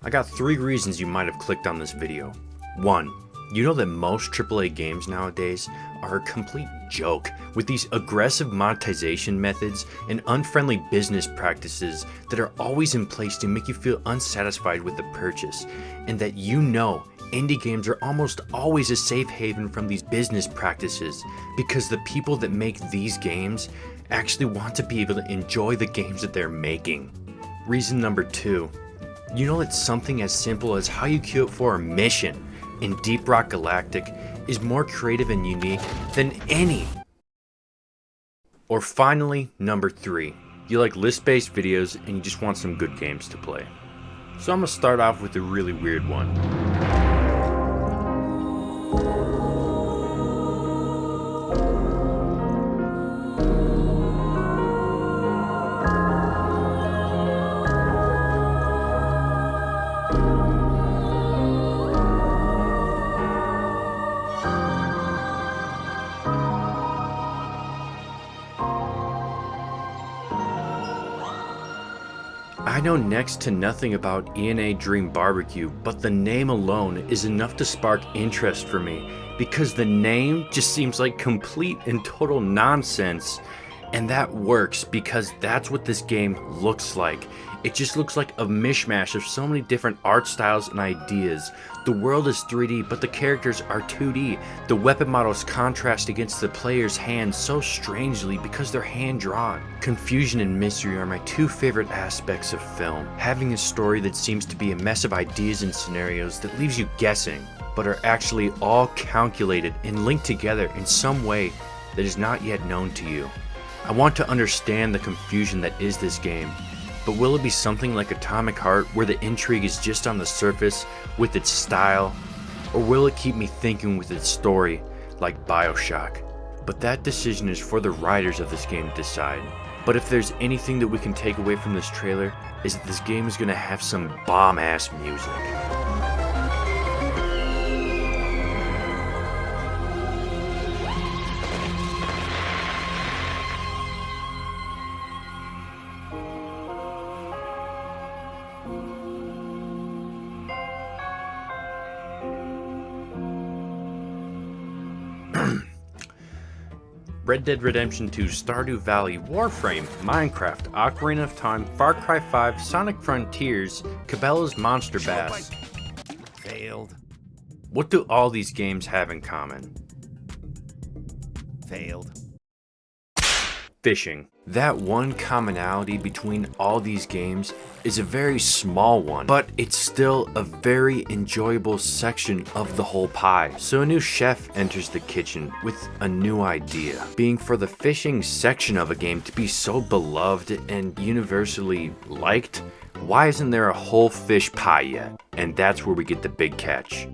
I got 3 reasons you might have clicked on this video. 1. You know that most AAA games nowadays are a complete joke with these aggressive monetization methods and unfriendly business practices that are always in place to make you feel unsatisfied with the purchase, and that you know indie games are almost always a safe haven from these business practices because the people that make these games actually want to be able to enjoy the games that they're making. Reason number 2. You know that something as simple as how you queue up for a mission in Deep Rock Galactic is more creative and unique than any. Or finally, number 3. You like list-based videos and you just want some good games to play. So I'm gonna start off with a really weird one. I know next to nothing about Ena Dream BBQ, but the name alone is enough to spark interest for me because the name just seems like complete and total nonsense, and that works because that's what this game looks like. It just looks like a mishmash of so many different art styles and ideas. The world is 3D, but the characters are 2D. The weapon models contrast against the player's hands so strangely because they're hand-drawn. Confusion and mystery are my 2 favorite aspects of film. Having a story that seems to be a mess of ideas and scenarios that leaves you guessing, but are actually all calculated and linked together in some way that is not yet known to you. I want to understand the confusion that is this game. But will it be something like Atomic Heart where the intrigue is just on the surface with its style? Or will it keep me thinking with its story like BioShock? But that decision is for the writers of this game to decide. But if there's anything that we can take away from this trailer, is that this game is going to have some bomb-ass music. Red Dead Redemption 2, Stardew Valley, Warframe, Minecraft, Ocarina of Time, Far Cry 5, Sonic Frontiers, Cabela's Monster Bass. Failed. What do all these games have in common? Failed. Fishing. That one commonality between all these games is a very small one, but it's still a very enjoyable section of the whole pie. So a new chef enters the kitchen with a new idea, being for the fishing section of a game to be so beloved and universally liked. Why isn't there a whole fish pie yet? And that's where we get the big catch.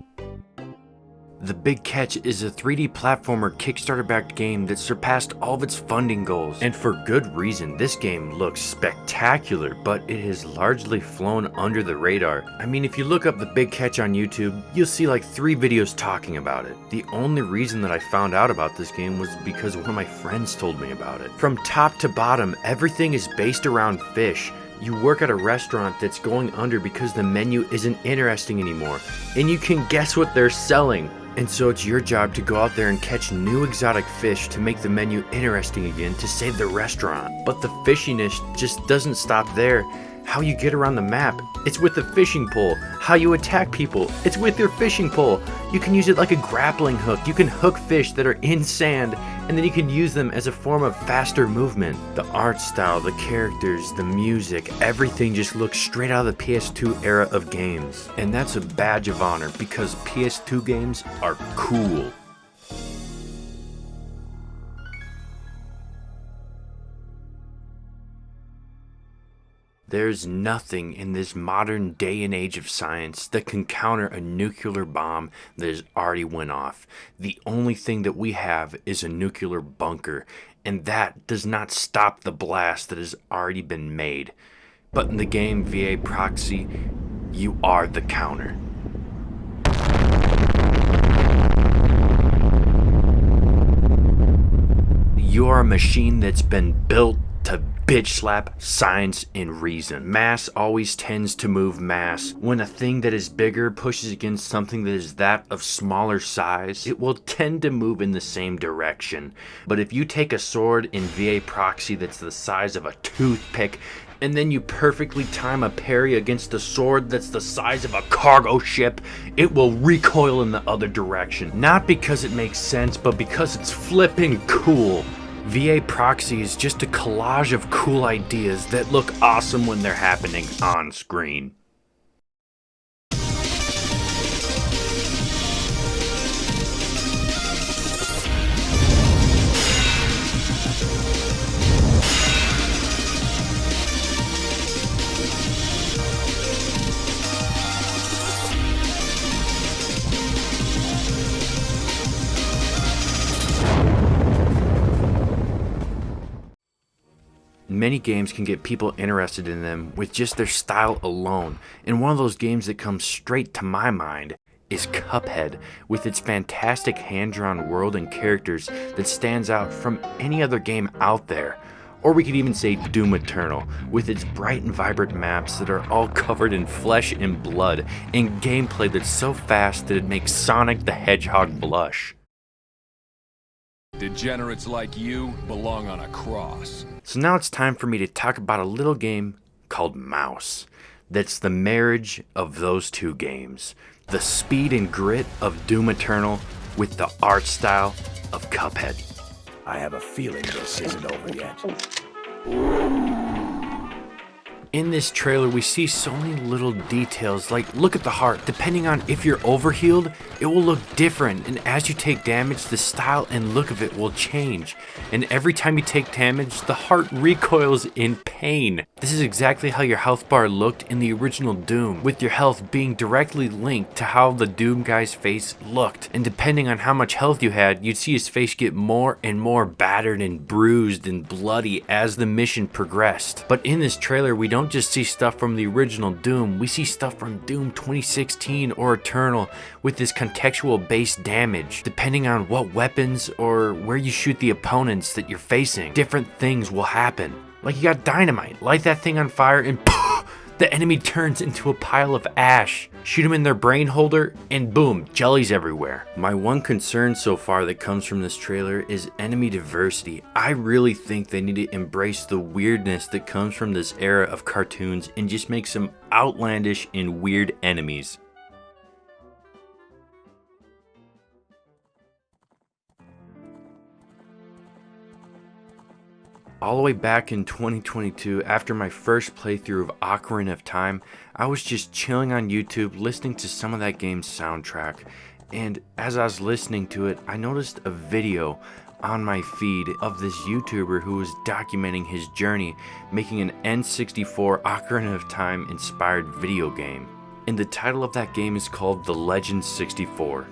The Big Catch is a 3D platformer Kickstarter-backed game that surpassed all of its funding goals. And for good reason. This game looks spectacular, but it has largely flown under the radar. I mean, if you look up The Big Catch on YouTube, you'll see like 3 videos talking about it. The only reason that I found out about this game was because one of my friends told me about it. From top to bottom, everything is based around fish. You work at a restaurant that's going under because the menu isn't interesting anymore, and you can guess what they're selling. And so it's your job to go out there and catch new exotic fish to make the menu interesting again to save the restaurant. But the fishiness just doesn't stop there. How you get around the map, it's with the fishing pole. How you attack people, it's with your fishing pole. You can use it like a grappling hook. You can hook fish that are in sand, and then you can use them as a form of faster movement. The art style, the characters, the music, everything just looks straight out of the PS2 era of games. And that's a badge of honor because PS2 games are cool. There's nothing in this modern day and age of science that can counter a nuclear bomb that has already went off. The only thing that we have is a nuclear bunker, and that does not stop the blast that has already been made. But in the game V.A Proxy, you are the counter. You are a machine that's been built to bitch slap science and reason. Mass always tends to move mass. When a thing that is bigger pushes against something that is that of smaller size, it will tend to move in the same direction. But if you take a sword in V.A Proxy that's the size of a toothpick, and then you perfectly time a parry against a sword that's the size of a cargo ship, it will recoil in the other direction. Not because it makes sense, but because it's flipping cool. V.A Proxy is just a collage of cool ideas that look awesome when they're happening on screen. Many games can get people interested in them with just their style alone, and one of those games that comes straight to my mind is Cuphead, with its fantastic hand-drawn world and characters that stands out from any other game out there. Or we could even say Doom Eternal, with its bright and vibrant maps that are all covered in flesh and blood, and gameplay that's so fast that it makes Sonic the Hedgehog blush. Degenerates like you belong on a cross. So now it's time for me to talk about a little game called Mouse. That's the marriage of those two games. The speed and grit of Doom Eternal with the art style of Cuphead. I have a feeling this isn't over yet. In this trailer, we see so many little details, like look at the heart. Depending on if you're overhealed, it will look different, and as you take damage, the style and look of it will change. And every time you take damage, the heart recoils in pain. This is exactly how your health bar looked in the original Doom, with your health being directly linked to how the Doom guy's face looked. And depending on how much health you had, you'd see his face get more and more battered and bruised and bloody as the mission progressed. But in this trailer, we don't just see stuff from the original Doom, we see stuff from Doom 2016 or Eternal with this contextual based damage. Depending on what weapons or where you shoot the opponents that you're facing, different things will happen. Like you got dynamite, light that thing on fire and the enemy turns into a pile of ash. Shoot them in their brain holder and boom, jellies everywhere. My one concern so far that comes from this trailer is enemy diversity. I really think they need to embrace the weirdness that comes from this era of cartoons and just make some outlandish and weird enemies. All the way back in 2022, after my first playthrough of Ocarina of Time, I was just chilling on YouTube listening to some of that game's soundtrack, and as I was listening to it, I noticed a video on my feed of this YouTuber who was documenting his journey making an N64 Ocarina of Time inspired video game. And the title of that game is called The Legend 64.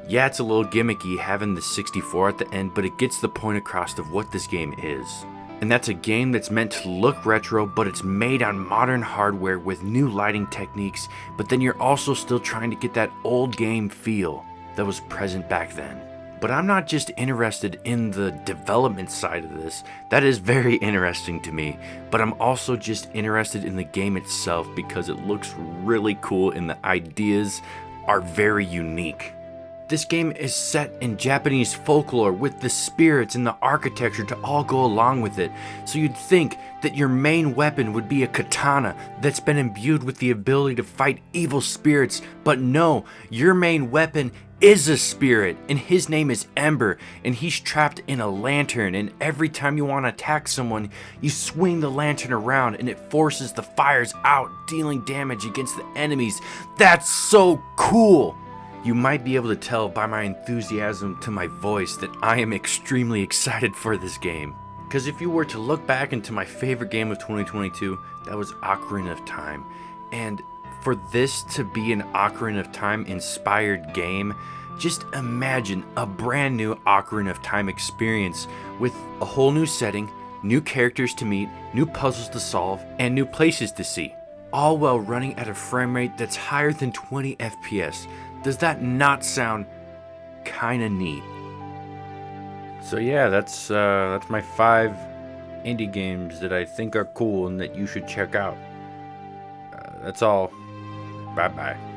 Yeah, it's a little gimmicky having the 64 at the end, but it gets the point across of what this game is. And that's a game that's meant to look retro, but it's made on modern hardware with new lighting techniques, but then you're also still trying to get that old game feel that was present back then. But I'm not just interested in the development side of this, that is very interesting to me, but I'm also just interested in the game itself because it looks really cool and the ideas are very unique. This game is set in Japanese folklore with the spirits and the architecture to all go along with it. So you'd think that your main weapon would be a katana that's been imbued with the ability to fight evil spirits. But no, your main weapon is a spirit, and his name is Ember, and he's trapped in a lantern, and every time you want to attack someone, you swing the lantern around and it forces the fires out, dealing damage against the enemies. That's so cool! You might be able to tell by my enthusiasm to my voice that I am extremely excited for this game. Because if you were to look back into my favorite game of 2022, that was Ocarina of Time. And for this to be an Ocarina of Time inspired game, just imagine a brand new Ocarina of Time experience with a whole new setting, new characters to meet, new puzzles to solve, and new places to see. All while running at a frame rate that's higher than 20 FPS. Does that not sound kinda neat? So yeah, that's my 5 indie games that I think are cool and that you should check out. That's all. Bye bye.